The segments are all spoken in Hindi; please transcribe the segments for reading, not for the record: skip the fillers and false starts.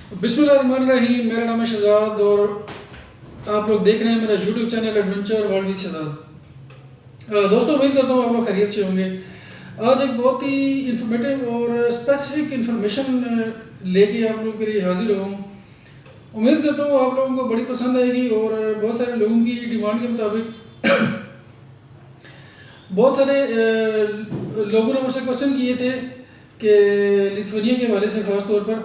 बिस्मिल्लाहिर्रहमानिर्रहीम। मेरा नाम है शहजाद और आप लोग देख रहे हैं मेरा YouTube channel adventure world with Shahzad. दोस्तों, उम्मीद करता हूँ आप लोग खैरियत से होंगे। आज एक बहुत ही इंफॉर्मेटिव और स्पेसिफिक इंफॉर्मेशन लेके आप लोगों के लिए हाजिर हुआ हूँ। उम्मीद करता हूँ आप लोगों को बड़ी पसंद आएगी और बहुत सारे लोगों की डिमांड के मुताबिक बहुत सारे लोगों ने मुझसे क्वेश्चन किए थे कि लिथुआनिया के हवाले से ख़ास तौर पर,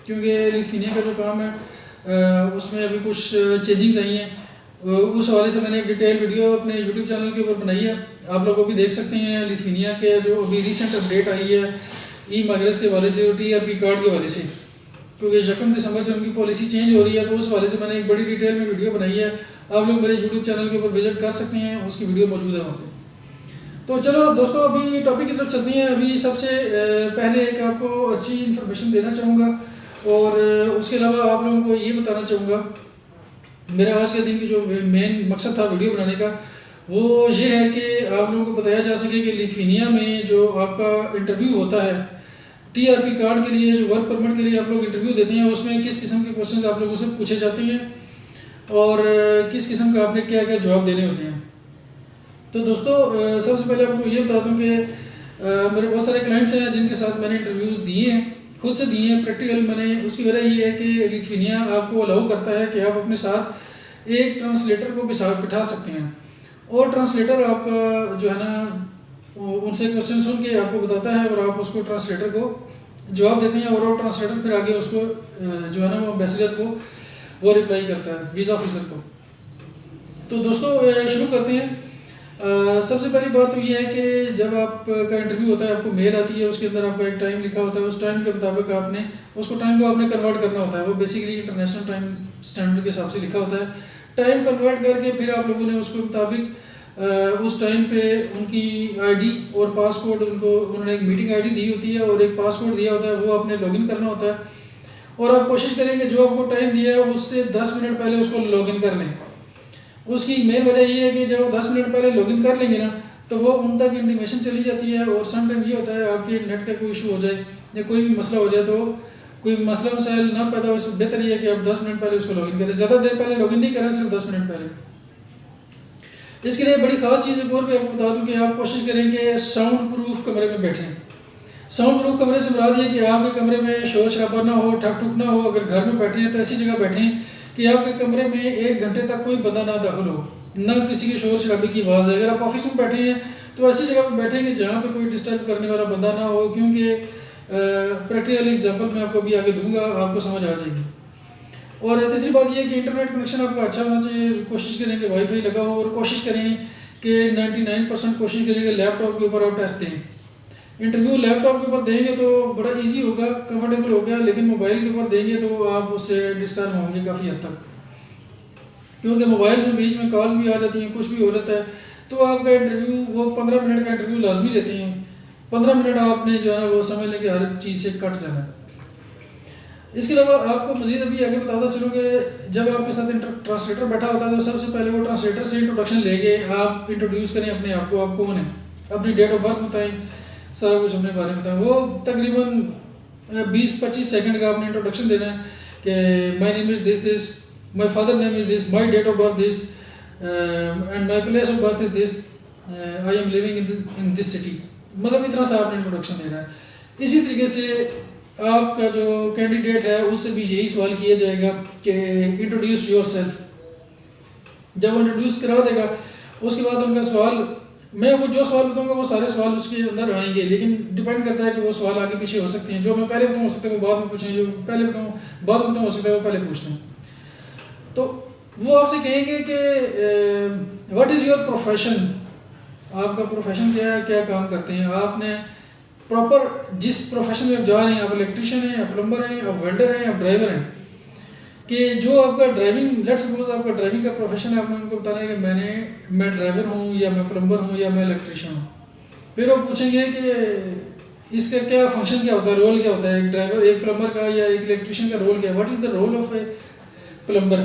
क्योंकि लिथुआनिया का जो काम है उसमें अभी कुछ चेंजिंग्स आई हैं। उस हवाले से मैंने एक डिटेल वीडियो अपने यूट्यूब चैनल के ऊपर बनाई है, आप लोग भी देख सकते हैं। लिथुआनिया के जो अभी रिसेंट अपडेट आई है ई माइग्रेस के हवाले से और TRP कार्ड के हवाले से, क्योंकि 1 दिसंबर से उनकी पॉलिसी चेंज हो रही है, तो उस हवाले से मैंने एक बड़ी डिटेल में वीडियो बनाई है। आप लोग मेरे यूट्यूब चैनल के ऊपर विजिट कर सकते हैं, उसकी वीडियो मौजूद है वहाँ पर। तो चलो दोस्तों, अभी टॉपिक की तरफ चलते हैं। अभी सबसे पहले एक आपको अच्छी इन्फॉर्मेशन देना चाहूँगा और उसके अलावा आप लोगों को ये बताना चाहूँगा, मेरा आज के दिन की जो मेन मकसद था वीडियो बनाने का वो ये है कि आप लोगों को बताया जा सके कि लिथुआनिया में जो आपका इंटरव्यू होता है TRP कार्ड के लिए, जो वर्क परमिट के लिए आप लोग इंटरव्यू देते हैं, उसमें किस किस्म के क्वेश्चन आप लोगों से पूछे जाते हैं और किस किस्म का आपने क्या क्या जवाब देने होते हैं। तो दोस्तों, सबसे पहले आपको ये बता दूं कि मेरे बहुत सारे क्लाइंट्स हैं जिनके साथ मैंने इंटरव्यूज़ दिए हैं, खुद से दिए हैं प्रैक्टिकल मैंने। उसकी वजह ये है कि लिथुआनिया आपको अलाउ करता है कि आप अपने साथ एक ट्रांसलेटर को बिठा सकते हैं और ट्रांसलेटर आपका जो है ना उनसे क्वेश्चन सुन के आपको बताता है और आप उसको ट्रांसलेटर को जवाब देते हैं और वो ट्रांसलेटर फिर आगे उसको जो है ना वो एम्बेसडर को वो रिप्लाई करता है, वीज़ा ऑफिसर को। तो दोस्तों, शुरू करते हैं। सबसे पहली बात तो ये है कि जब आपका इंटरव्यू होता है आपको मेल आती है, उसके अंदर आपका एक टाइम लिखा होता है, उस टाइम के मुताबिक आपने उसको टाइम को आपने कन्वर्ट करना होता है। वो बेसिकली इंटरनेशनल टाइम स्टैंडर्ड के हिसाब से लिखा होता है। टाइम कन्वर्ट करके फिर आप लोगों ने उसके मुताबिक उस टाइम पे उनकी ID और पासपोर्ट, उन्होंने एक मीटिंग ID दी होती है और एक पासपोर्ट दिया होता है, वो आपने लॉगिन करना होता है और आप कोशिश करेंगे जो आपको टाइम दिया है उससे 10 मिनट पहले उसको लॉगिन कर लें। उसकी मेन वजह ये है कि जब 10 मिनट पहले लॉगिन कर लेंगे ना तो वो उन तक इंटीमेशन चली जाती है और सम टाइम ये होता है आपके नेट का कोई इशू हो जाए या कोई भी मसला हो जाए, तो कोई मसला मसाइल ना पैदा हो, इससे बेहतर ये है कि आप 10 मिनट पहले उसको लॉगिन करें। ज़्यादा देर पहले लॉगिन नहीं करें, सिर्फ 10 मिनट पहले। इसके लिए बड़ी ख़ास चीज़ एक और भी आपको बता दूँ कि आप कोशिश करें कि साउंड प्रूफ कमरे में बैठें। साउंड प्रूफ कमरे से मुराद ये कि आपके कमरे में शोर शराबा ना हो, ठक ठुक ना हो। अगर घर में बैठे हैं तो ऐसी जगह बैठें कि आपके कमरे में 1 घंटे तक कोई बंदा ना दाखिल हो, ना किसी के शोर शराबे की आवाज़ है। अगर आप ऑफिस में बैठे हैं तो ऐसी जगह पर बैठेंगे जहाँ पे कोई डिस्टर्ब करने वाला बंदा ना हो, क्योंकि प्रैक्टिकल एग्जांपल मैं आपको अभी आगे दूंगा, आपको समझ आ जाएगी। और तीसरी बात यह है कि इंटरनेट कनेक्शन आपका अच्छा होना चाहिए। कोशिश करें कि वाईफाई लगा हो और कोशिश करें कि 99% कोशिश करें कि लैपटॉप के ऊपर आप टेस्ट दें। इंटरव्यू लैपटॉप के ऊपर देंगे तो बड़ा इजी होगा, कंफर्टेबल होगा, लेकिन मोबाइल के ऊपर देंगे तो आप उससे डिस्टर्ब होंगे काफ़ी हद तक, क्योंकि मोबाइल में बीच में कॉल्स भी आ जाती हैं, कुछ भी हो जाता है। तो आपका इंटरव्यू वो 15 मिनट का इंटरव्यू लाजमी लेते हैं। 15 मिनट आपने जो है ना वो समझ लें कि हर चीज़ से कट जाना है। इसके अलावा आपको मज़ीद अभी आगे बताता चलूँ कि जब आपके साथ ट्रांसलेटर बैठा होता है तो सबसे पहले वो ट्रांसलेटर से इंट्रोडक्शन लेंगे। आप इंट्रोड्यूस करें अपने आप को, आप कौन है, अपनी डेट ऑफ बर्थ बताएं, सारा कुछ अपने बारे में बताएं। वो तकरीबन 20-25 सेकंड का आपने इंट्रोडक्शन देना है कि my name is this, my father name is this, my date of birth this and my place of birth is this, I am living in this city. मतलब इतना सा आपने इंट्रोडक्शन देना है। इसी तरीके से आपका जो कैंडिडेट है उससे भी यही सवाल किया जाएगा कि इंट्रोड्यूस योर सेल्फ। जब वो इंट्रोड्यूस करा देगा उसके बाद उनका सवाल, मैं आपको जो सवाल बताऊंगा वो सारे सवाल उसके अंदर आएंगे, लेकिन डिपेंड करता है कि वो सवाल आगे पीछे हो सकते हैं। जो मैं पहले बताऊँ हो सकता है वो बाद में पूछें, जो पहले बताऊँ बाद में बताऊँ हो सकता है वो पहले पूछ लें। तो वो आपसे कहेंगे कि व्हाट इज़ योर प्रोफेशन, आपका प्रोफेशन क्या है, क्या काम करते हैं। आपने प्रॉपर जिस प्रोफेशन में आप जा रहे हैं, आप इलेक्ट्रिशियन हैं, आप प्लम्बर हैं, आप वेल्डर हैं, आप ड्राइवर हैं, कि जो आपका ड्राइविंग, लेट्स सपोज आपका ड्राइविंग का प्रोफेशन है, आपने उनको बताना है कि मैं ड्राइवर हूँ या मैं प्लम्बर हूँ या मैं इलेक्ट्रिशियन हूँ। फिर वो पूछेंगे कि इसका क्या फंक्शन क्या होता है, रोल क्या होता है, एक ड्राइवर, एक प्लम्बर का या एक इलेक्ट्रिशियन का रोल क्या है, what is the role of a plumber.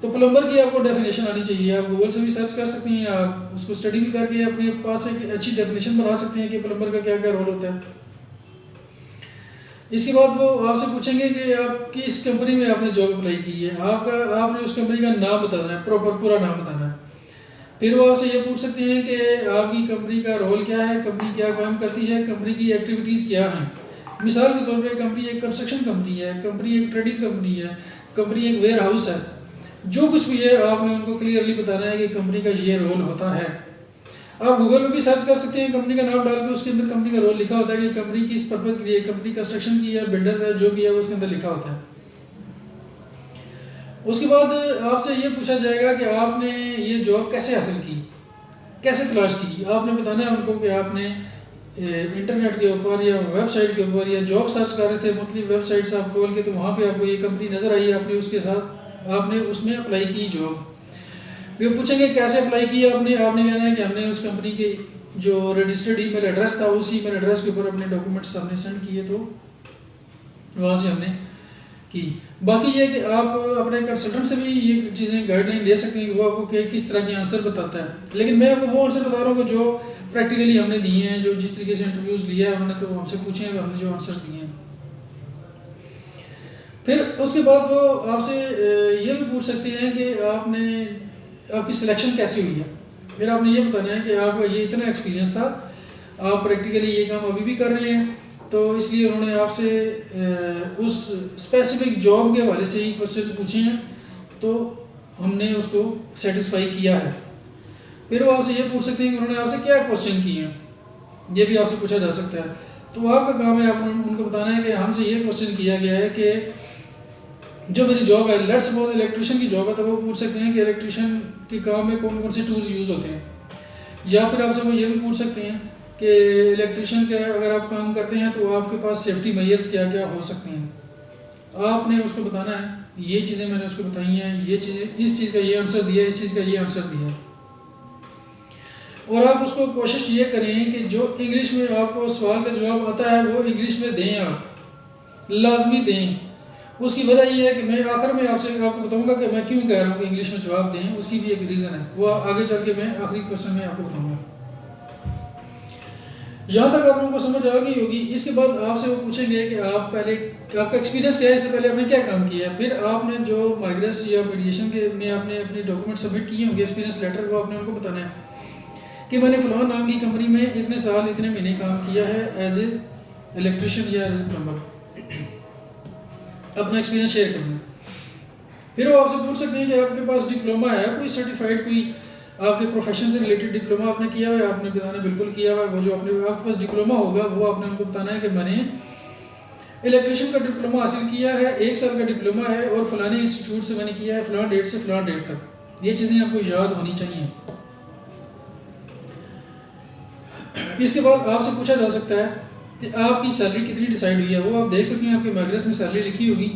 तो प्लम्बर की आपको डेफिनेशन आनी चाहिए। आप गूगल से भी सर्च कर सकते हैं, आप उसको स्टडी भी करके अपने पास एक अच्छी डेफिनेशन बना सकते हैं कि प्लम्बर का क्या क्या रोल होता है। इसके बाद वो आपसे पूछेंगे कि आप किस कंपनी में आपने जॉब अप्लाई की है, आपने उस कंपनी का नाम बताना है, प्रॉपर पूरा नाम बताना है। फिर वो आपसे ये पूछ सकते हैं कि आपकी कंपनी का रोल क्या है, कंपनी क्या काम करती है, कंपनी की एक्टिविटीज़ क्या हैं। मिसाल के तौर पे कंपनी एक कंस्ट्रक्शन कंपनी है, कंपनी एक ट्रेडिंग कंपनी है, कंपनी एक वेयर हाउस है, जो कुछ भी है आपने उनको क्लियरली बताना है कि कंपनी का ये रोल होता है। आप गूगल में भी सर्च कर सकते हैं, कंपनी का नाम डाल के उसके अंदर कंपनी का रोल लिखा होता है कि कंपनी किस पर्पज़ के लिए, कंपनी कंस्ट्रक्शन की है, बिल्डर्स है, जो भी है उसके अंदर लिखा होता है। उसके बाद आपसे ये पूछा जाएगा कि आपने ये जॉब कैसे हासिल की, कैसे तलाश की। आपने बताना है उनको कि आपने इंटरनेट के ऊपर या वेबसाइट के ऊपर या जॉब सर्च कर रहे थे, मुख्तलिफ वेबसाइट्स आप खोल के, तो वहाँ पे आपको ये कंपनी नज़र आई, आपने उसके साथ आपने उसमें अप्लाई की जॉब। वे पूछेंगे कैसे अप्लाई किया आपने कहना है कि हमने उस कंपनी के जो रजिस्टर्ड ईमेल एड्रेस था, उसी ईमेल एड्रेस के ऊपर अपने डॉक्यूमेंट्स हमने सेंड किए, तो वहाँ से हमने की। बाकी ये कि आप अपने कंसल्टेंट से भी ये चीज़ें गाइडलाइन ले सकते हैं कि वो आपको किस तरह के आंसर बताता है। लेकिन मैं आपको वो आंसर बता रहा हूँ जो प्रैक्टिकली हमने दिए हैं, जो जिस तरीके से इंटरव्यूज़ लिया है हमने, तो हमसे पूछे हैं, हमने जो आंसर्स दिए हैं। फिर उसके बाद वो आपसे ये भी पूछ सकते हैं कि आपकी सिलेक्शन कैसी हुई है। फिर आपने ये बताना है कि आपका ये इतना एक्सपीरियंस था, आप प्रैक्टिकली ये काम अभी भी कर रहे हैं, तो इसलिए उन्होंने आपसे उस स्पेसिफिक जॉब के हवाले से ही क्वेश्चन पूछे हैं, तो हमने उसको सेटिस्फाई किया है। फिर वो आपसे ये पूछ सकते हैं कि उन्होंने आपसे क्या क्वेश्चन किए हैं, ये भी आपसे पूछा जा सकता है। तो आपका काम है आप उनको बताना है कि हमसे ये क्वेश्चन किया गया है कि जो मेरी जॉब है, लेट्स सपोज इलेक्ट्रिशियन की जॉब है, तो वो पूछ सकते हैं कि इलेक्ट्रिशियन के काम में कौन कौन से टूल्स यूज़ होते हैं। या फिर आपसे वो ये भी पूछ सकते हैं कि इलेक्ट्रिशियन के अगर आप काम करते हैं तो आपके पास सेफ्टी मेजर्स क्या क्या हो सकते हैं। आपने उसको बताना है ये चीज़ें मैंने उसको बताई हैं, ये चीज़ें, इस चीज़ का ये आंसर दिया, इस चीज़ का ये आंसर दिया। और आप उसको कोशिश ये करें कि जो इंग्लिश में आपको सवाल का जवाब आता है वो इंग्लिश में दें, आप लाजमी दें। उसकी वजह ये है कि मैं आखिर में आपको बताऊंगा कि मैं क्यों कह रहा हूँ कि इंग्लिश में जवाब दें, उसकी भी एक रीज़न है, वो आगे चल के मैं आखिरी क्वेश्चन में आपको बताऊंगा। यहाँ तक आप लोगों को समझ आ गई होगी। इसके बाद आपसे वो पूछेंगे कि आप पहले आपका एक्सपीरियंस क्या है, इससे पहले आपने क्या काम किया है। फिर आपने जो माइग्रेस या मीडिएशन के में आपने अपने डॉक्यूमेंट सबमिट किए होंगे, एक्सपीरियंस लेटर, वो आपने उनको बताना है कि मैंने फ़लाँ नाम की कंपनी में इतने साल इतने महीने काम किया है एज ए इलेक्ट्रिशियन या एज ए प्लम्बर, अपना एक्सपीरियंस शेयर करना है। फिर वो आपसे पूछ सकते हैं कि आपके पास डिप्लोमा है, कोई सर्टिफाइड, कोई आपके प्रोफेशन से रिलेटेड डिप्लोमा आपने किया हुआ है। आपने बताना बिल्कुल किया हुआ है। वो जो आपके पास डिप्लोमा होगा वो आपने उनको बताना है कि मैंने इलेक्ट्रिशियन का डिप्लोमा हासिल किया है, 1 साल का डिप्लोमा है और फलाने इंस्टीट्यूट से मैंने किया है, फलां डेट से फलां डेट तक। ये चीज़ें आपको याद होनी चाहिए। इसके बाद आपसे पूछा जा सकता है कि आपकी सैलरी कितनी डिसाइड हुई है। वो आप देख सकते हैं, आपके माइग्रेस में सैलरी लिखी होगी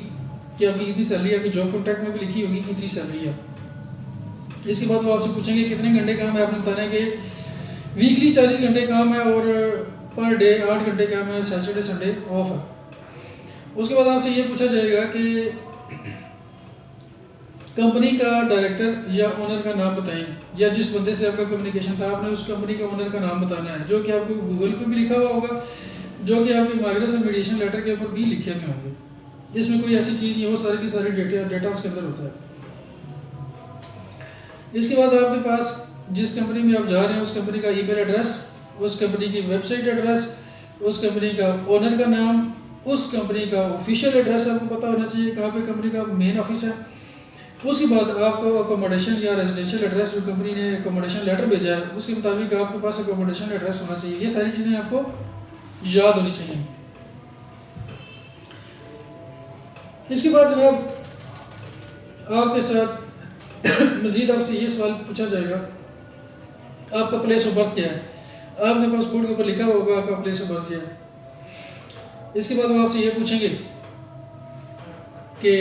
कि आपकी कितनी सैलरी, आपकी जॉब कॉन्ट्रैक्ट में भी लिखी होगी कितनी सैलरी है। इसके बाद वो आपसे पूछेंगे कितने घंटे काम है। आपने बताना है कि वीकली 40 घंटे काम है और पर डे 8 घंटे काम है, सैटरडे संडे ऑफ है। उसके बाद आपसे ये पूछा जाएगा कि कंपनी का डायरेक्टर या ओनर का नाम बताएं, या जिस बंदे से आपका कम्युनिकेशन था आपने उस कंपनी के ओनर का नाम बताना है, जो कि आपको गूगल पे भी लिखा हुआ होगा, जो कि आपके माइग्रेस और मीडिएशन लेटर के ऊपर भी लिखे हुए होंगे। इसमें कोई ऐसी चीज़ नहीं है, वो सारी की सारी डेटा उसके अंदर होता है। इसके बाद आपके पास जिस कंपनी में आप जा रहे हैं उस कंपनी का ईमेल एड्रेस, उस कंपनी की वेबसाइट एड्रेस, उस कंपनी का ओनर का नाम, उस कंपनी का ऑफिशियल एड्रेस आपको पता होना चाहिए, कहाँ पे कंपनी का मेन ऑफिस है। उसके बाद आपको अकोमोडेशन या रेजिडेंशियल एड्रेस, जो कंपनी ने अकोमोडेशन लेटर भेजा है उसके मुताबिक आपके पास अकोमोडेशन एड्रेस होना चाहिए। ये सारी चीज़ें आपको याद होनी चाहिए। इसके बाद जनाब आपके साथ मज़ीद आपसे ये सवाल पूछा जाएगा, आपका प्लेस ऑफ बर्थ क्या है। आपके पासपोर्ट के ऊपर लिखा होगा आपका प्लेस ऑफ बर्थ क्या है। इसके बाद वो आपसे ये पूछेंगे कि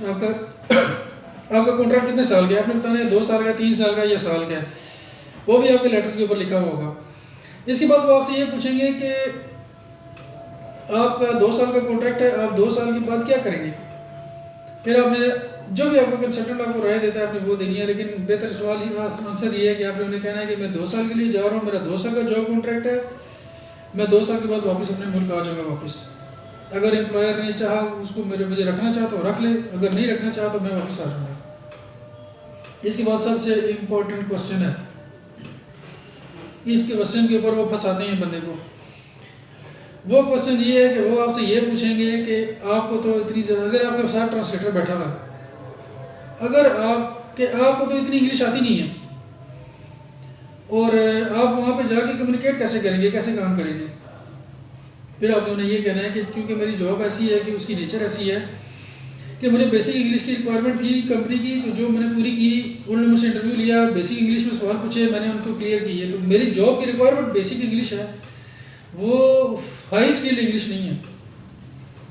आपका कॉन्ट्रैक्ट कितने साल का है। आपने बताना है 2 साल का, 3 साल का या साल का है, वो भी आपके लेटर्स के ऊपर लिखा हुआ होगा। इसके बाद वो आपसे ये पूछेंगे कि आपका 2 साल का कॉन्ट्रैक्ट है, आप 2 साल के बाद क्या करेंगे। फिर आपने जो भी आपका कंसल्टेंट आपको राय देता है आपने वो देनी है, लेकिन बेहतर सवाल आंसर ये है कि आपने उन्हें कहना है कि मैं 2 साल के लिए जा रहा हूँ, मेरा 2 साल का जॉब कॉन्ट्रैक्ट है, मैं 2 साल के बाद वापस अपने मुल्क आ जाऊँगा वापस। अगर एम्प्लॉयर ने चाहा उसको मुझे रखना चाहा तो रख ले, अगर नहीं रखना चाहा तो मैं वापस आ जाऊँगा। इसके बाद सबसे इम्पोर्टेंट क्वेश्चन है, इसके क्वेश्चन के ऊपर वो फंसाते हैं बंदे को। वो क्वेश्चन ये है कि वो आपसे ये पूछेंगे कि आपको तो इतनी अगर आपके साथ ट्रांसलेटर बैठा हुआ है, अगर आपको तो इतनी इंग्लिश आती नहीं है और आप वहाँ पे जाके कम्युनिकेट कैसे करेंगे, कैसे काम करेंगे? फिर आपने उन्हें ये कहना है कि क्योंकि मेरी जॉब ऐसी है कि उसकी नेचर ऐसी है कि मुझे बेसिक इंग्लिश की रिक्वायरमेंट थी कंपनी की, तो जो मैंने पूरी की, उन्होंने मुझसे इंटरव्यू लिया, बेसिक इंग्लिश में सवाल पूछे, मैंने उनको क्लियर की है। तो मेरी जॉब की रिक्वायरमेंट बेसिक इंग्लिश है, वो हाई स्किल्ड इंग्लिश नहीं है।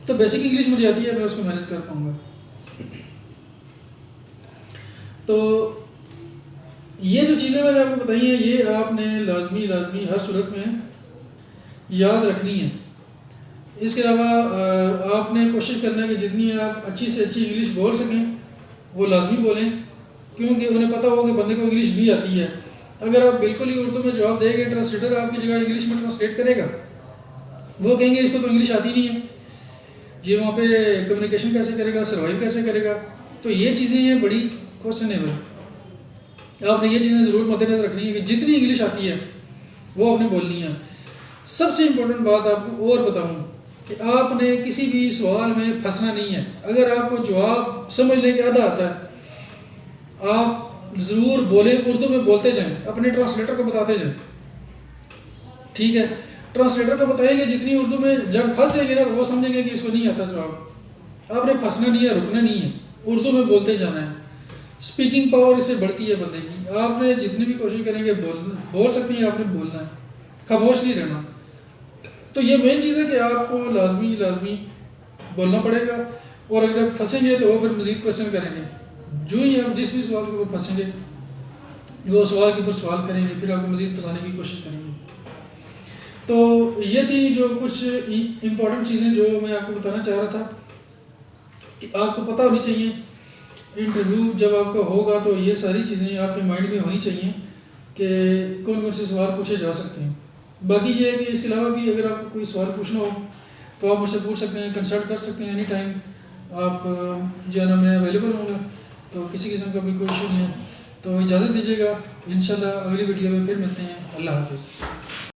तो बेसिक इंग्लिश मुझे आती है, मैं उसको मैनेज कर पाऊँगा। तो ये जो चीज़ें मैंने आपको बताई हैं, ये आपने लाजमी हर सूरत में याद रखनी है। इसके अलावा आपने कोशिश करना है कि जितनी आप अच्छी से अच्छी इंग्लिश बोल सकें वो लाजमी बोलें, क्योंकि उन्हें पता हो कि बंदे को इंग्लिश भी आती है। अगर आप बिल्कुल ही उर्दू में जवाब देंगे, ट्रांसलेटर आपकी जगह इंग्लिश में ट्रांसलेट करेगा, वो कहेंगे इसको तो इंग्लिश आती नहीं है, ये वहाँ पे कम्युनिकेशन कैसे करेगा, सर्वाइव कैसे करेगा? तो ये चीज़ें हैं बड़ी क्वेश्चनेबल। आपने ये चीज़ें ज़रूर मद्देनजर रखनी है कि जितनी इंग्लिश आती है वो आपने बोलनी है। सबसे इम्पोर्टेंट बात आपको और बताऊँ कि आपने किसी भी सवाल में फंसना नहीं है। अगर आपको जवाब समझने के आधा आता है, आप ज़रूर बोलें, उर्दू में बोलते जाएं, अपने ट्रांसलेटर को बताते जाएं, ठीक है? ट्रांसलेटर को बताएंगे जितनी उर्दू में, जब फंस जाएंगे ना तो वो समझेंगे कि इसको नहीं आता जवाब। आपने फंसना नहीं है, रुकना नहीं है, उर्दू में बोलते जाना है। स्पीकिंग पावर इससे बढ़ती है बंदे की। आपने जितनी भी कोशिश करेंगे बोल सकते हैं, आपने बोलना है, खामोश नहीं रहना। तो ये मेन चीज़ है कि आपको लाजमी बोलना पड़ेगा। और अगर आप फंसेंगे तो वो फिर मज़ीद क्वेश्चन करेंगे। जो ही आप जिस भी सवाल के ऊपर फंसेंगे वो सवाल के ऊपर सवाल करेंगे, फिर आपको मज़ीद फंसाने की कोशिश करेंगे। तो ये थी जो कुछ इम्पोर्टेंट चीज़ें जो मैं आपको बताना चाह रहा था कि आपको पता होनी चाहिए। इंटरव्यू जब आपका होगा तो ये सारी चीज़ें आपके माइंड में होनी चाहिए कि कौन कौन से सवाल पूछे जा सकते हैं। बाकी ये है कि इसके अलावा भी अगर आपको कोई सवाल पूछना हो तो आप मुझसे पूछ सकते हैं, कंसल्ट कर सकते हैं एनी टाइम। आप जो है ना, मैं अवेलेबल हूँगा, तो किसी किस्म का भी कोई इशू नहीं है। तो इजाज़त दीजिएगा, इंशाल्लाह अगली वीडियो में फिर मिलते हैं। अल्लाह हाफिज़।